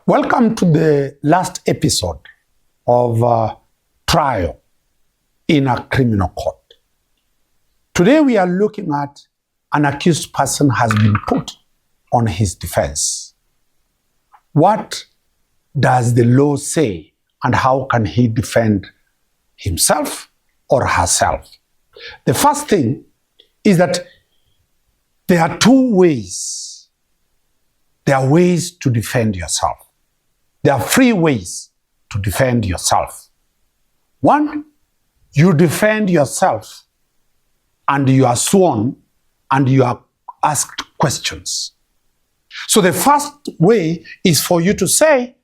Welcome to the last episode of trial in a criminal court. Today we are looking at an accused person has been put on his defense. What does the law say and how can he defend himself or herself? The first thing is that there are two ways. There are ways to defend yourself. There are three ways to defend yourself. One, you defend yourself and you are sworn and you are asked questions. So the first way is for you to say,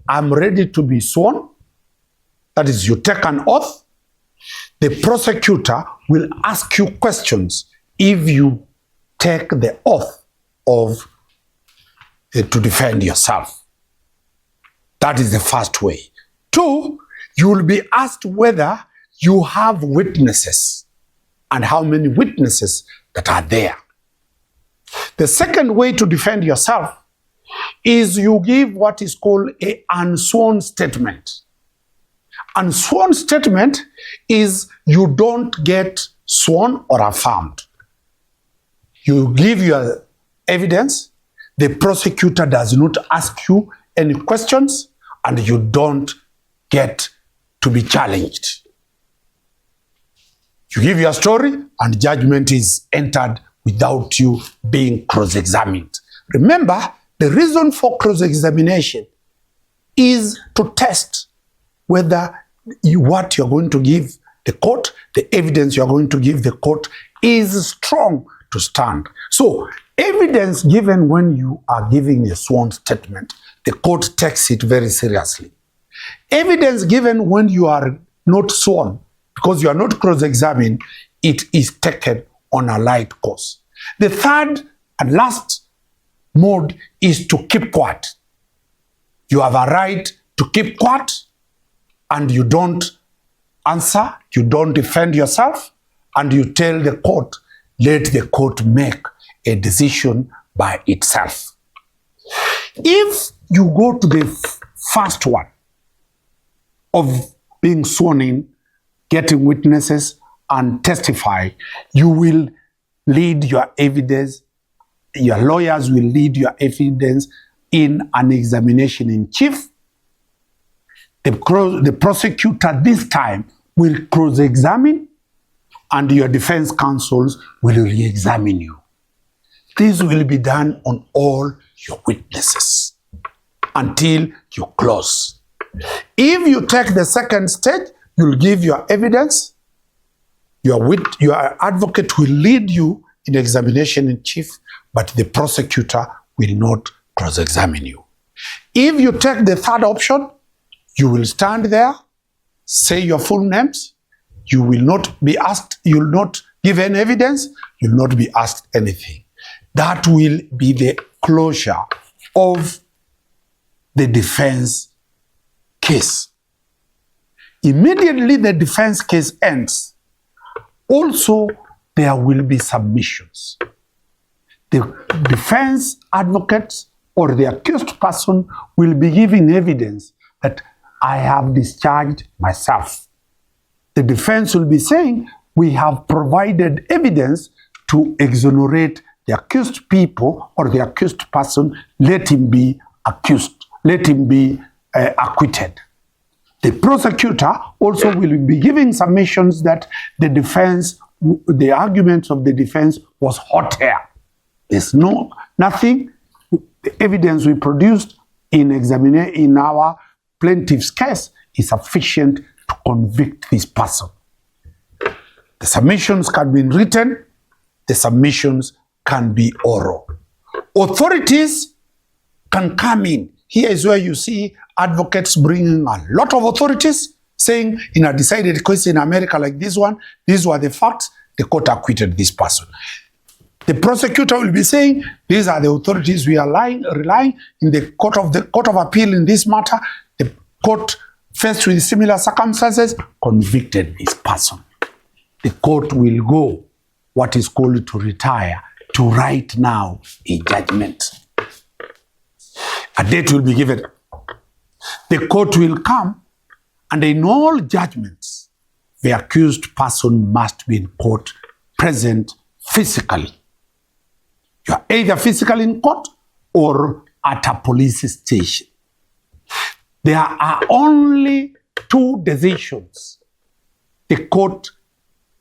I'm ready to be sworn. That is, you take an oath. The prosecutor will ask you questions if you take the oath of to defend yourself. That is the first way. Two, you will be asked whether you have witnesses and how many witnesses that are there. The second way to defend yourself is you give what is called an unsworn statement. Unsworn statement is you don't get sworn or affirmed. You give your evidence, the prosecutor does not ask you any questions, and you don't get to be challenged. You give your story and judgment is entered without you being cross-examined. Remember, the reason for cross-examination is to test whether what you're going to give the court, the evidence you're going to give the court is strong to stand. So, evidence given when you are giving a sworn statement, the court takes it very seriously. Evidence given when you are not sworn, because you are not cross-examined, it is taken on a light course. The third and last mode is to keep quiet. You have a right to keep quiet and you don't answer, you don't defend yourself, and you tell the court, let the court make a decision by itself. If you go to the first one of being sworn in, getting witnesses and testify, you will lead your evidence, your lawyers will lead your evidence in an examination in chief. The prosecutor this time will cross-examine and your defense counsels will re-examine you. This will be done on all your witnesses until you close. If you take the second stage, you'll give your evidence. Your advocate will lead you in examination in chief, but the prosecutor will not cross-examine you. If you take the third option, you will stand there, say your full names. You will not be asked, you will not give any evidence, you will not be asked anything. That will be the closure of the defense case. Immediately the defense case ends, also there will be submissions. The defense advocate or the accused person will be giving evidence that I have discharged myself. The defense will be saying, we have provided evidence to exonerate the accused people or the accused person, let him be accused, let him be acquitted. The prosecutor also will be giving submissions that the defense, the arguments of the defense was hot air. There's nothing, the evidence we produced in our plaintiff's case is sufficient to convict this person. The submissions can be written, the submissions can be oral. Authorities can come in. Here is where you see advocates bringing a lot of authorities saying, in a decided case in America like this one, these were the facts, the court acquitted this person. The prosecutor will be saying, these are the authorities we are relying in the court of appeal in this matter. The court, faced with similar circumstances, convicted this person. The court will go, what is called to retire, to write now a judgment. A date will be given. the court will come, and in all judgments, the accused person must be in court present physically. You are either physically in court or at a police station. There are only two decisions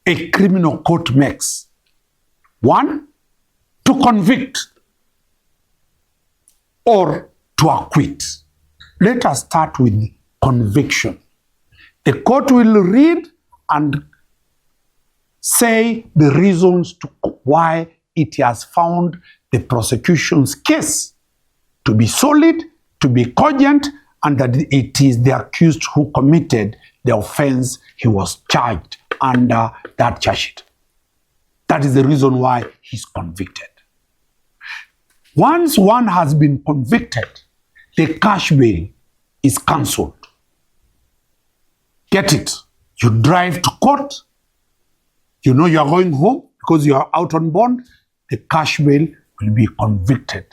a criminal court makes. One, to convict or to acquit. Let us start with conviction. The court will read and say the reasons why it has found the prosecution's case to be solid, to be cogent, and that it is the accused who committed the offense he was charged under that charge sheet. That is the reason why he's convicted. Once one has been convicted, the cash bail is cancelled. Get it? You drive to court, you know you are going home because you are out on bond, the cash bail will be convicted.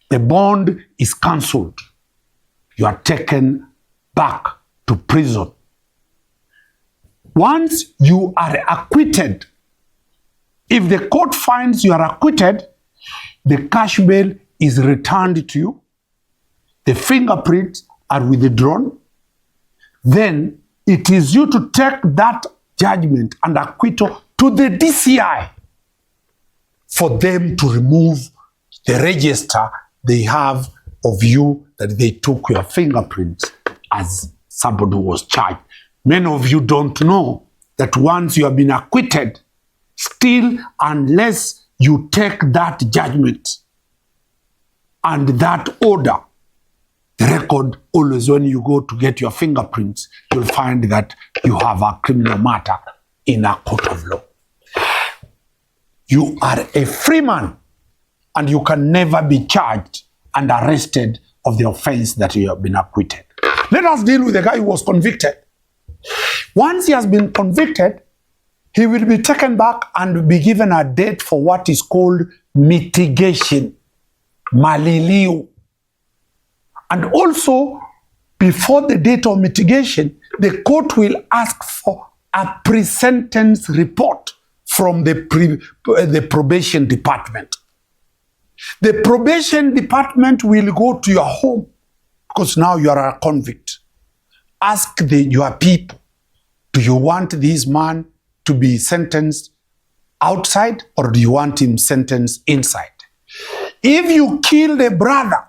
The bond is cancelled. You are taken back to prison. Once you are acquitted, if the court finds you are acquitted, the cash bail is returned to you, the fingerprints are withdrawn, then it is you to take that judgment and acquittal to the DCI for them to remove the register they have of you that they took your fingerprints as somebody who was charged. Many of you don't know that once you have been acquitted, still unless you take that judgment and that order, the record, always when you go to get your fingerprints, you'll find that you have a criminal matter in a court of law. You are a free man and you can never be charged and arrested of the offense that you have been acquitted. Let us deal with the guy who was convicted. Once he has been convicted, he will be taken back and be given a date for what is called mitigation, malilio. And also, before the date of mitigation, the court will ask for a pre-sentence report from the probation department. The probation department will go to your home because now you are a convict. Ask your people, do you want this man to be sentenced outside or do you want him sentenced inside? If you kill the brother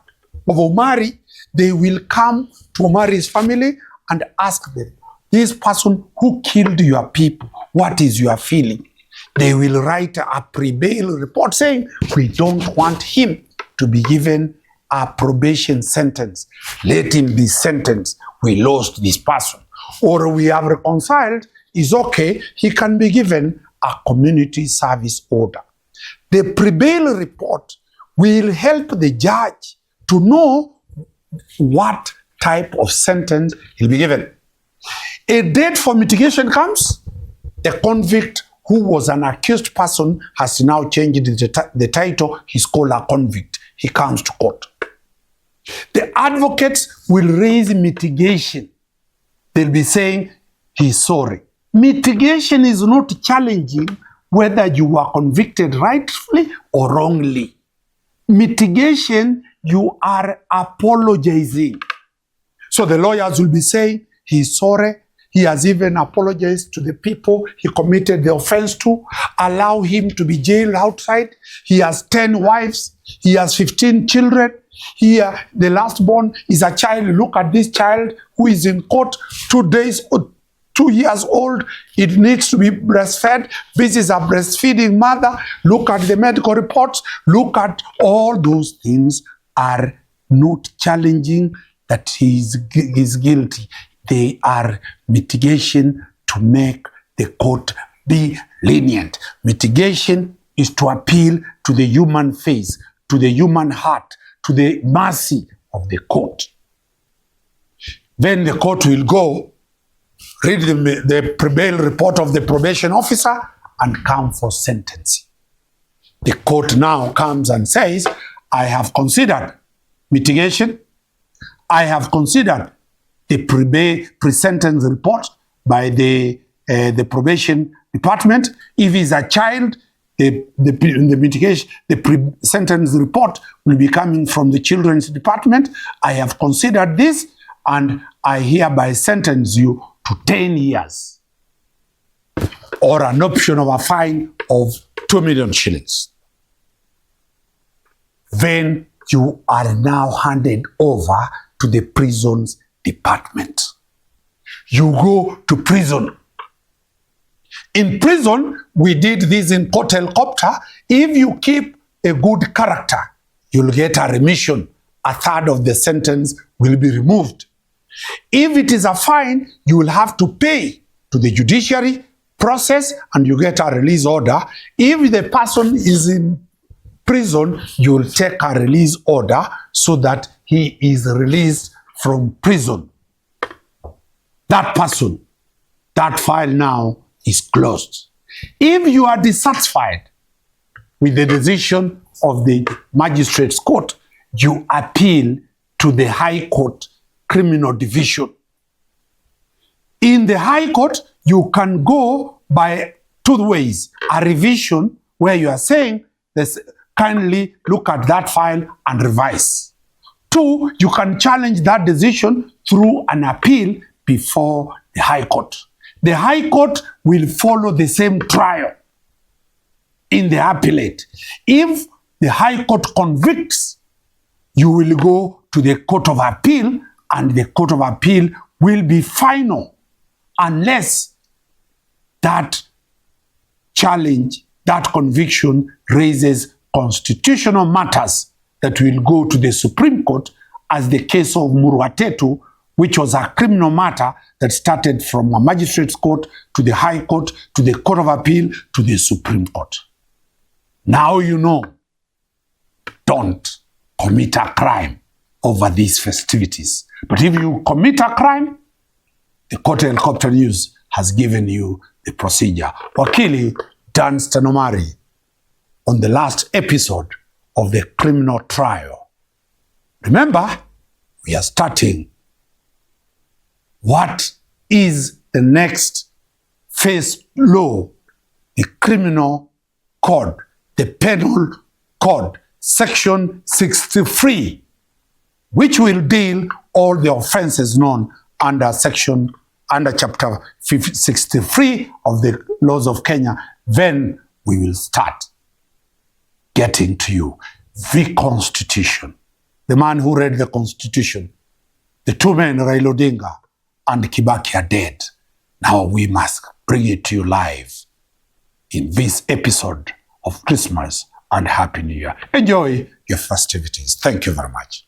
of Omari, they will come to Omari's family and ask them, this person who killed your people, what is your feeling? They will write a pre-bail report saying, we don't want him to be given a probation sentence. Let him be sentenced. We lost this person. Or we have reconciled, is okay, he can be given a community service order. The pre-bail report will help the judge to know what type of sentence he'll be given. A date for mitigation comes, the convict who was an accused person has now changed the title, he's called a convict. He comes to court. The advocates will raise mitigation. They'll be saying, he's sorry. Mitigation is not challenging whether you were convicted rightfully or wrongly. Mitigation, you are apologizing. So the lawyers will be saying, he's sorry. He has even apologized to the people he committed the offense to. Allow him to be jailed outside. He has 10 wives. He has 15 children. Here, the last born is a child. Look at this child who is in court 2 years old. It needs to be breastfed. This is a breastfeeding mother. Look at the medical reports. Look at all those things are not challenging that he is guilty. They are mitigation to make the court be lenient. Mitigation is to appeal to the human face, to the human heart, to the mercy of the court. Then the court will go, read the pre-bail report of the probation officer and come for sentencing. The court now comes and says, I have considered mitigation. I have considered the pre-sentence report by the probation department. If he's a child, the mitigation, the pre-sentence report will be coming from the children's department. I have considered this, and I hereby sentence you to 10 years or an option of a fine of 2 million shillings. Then you are now handed over to the prisons department. You go to prison. In prison, we did this in court helicopter. If you keep a good character, you'll get a remission. A third of the sentence will be removed. If it is a fine, you will have to pay to the judiciary process and you get a release order. If the person is in prison, you will take a release order so that he is released from prison. That person, that file now is closed. If you are dissatisfied with the decision of the magistrate's court, you appeal to the High Court Criminal Division. In the High Court, you can go by two ways. A revision, where you are saying, kindly look at that file and revise. Two, you can challenge that decision through an appeal before the High Court. The High Court will follow the same trial in the appellate. If the High Court convicts, you will go to the Court of Appeal, and the Court of Appeal will be final unless that challenge, that conviction raises constitutional matters that will go to the Supreme Court, as the case of Muruatetu, which was a criminal matter that started from a magistrate's court to the High Court, to the Court of Appeal, to the Supreme Court. Now you know, don't commit a crime over these festivities. But if you commit a crime, the Court Helicopter News has given you the procedure. Wakili Danstan Omari on the last episode of the criminal trial. Remember, we are starting. What is the next phase law? The criminal code, the penal code, section 63, which will deal all the offenses known under chapter 63 of the laws of Kenya. Then we will start getting to you the Constitution. The man who read the Constitution, the two men, Raila Odinga and Kibaki, are dead. Now we must bring it to you live in this episode of Christmas and Happy New Year. Enjoy your festivities. Thank you very much.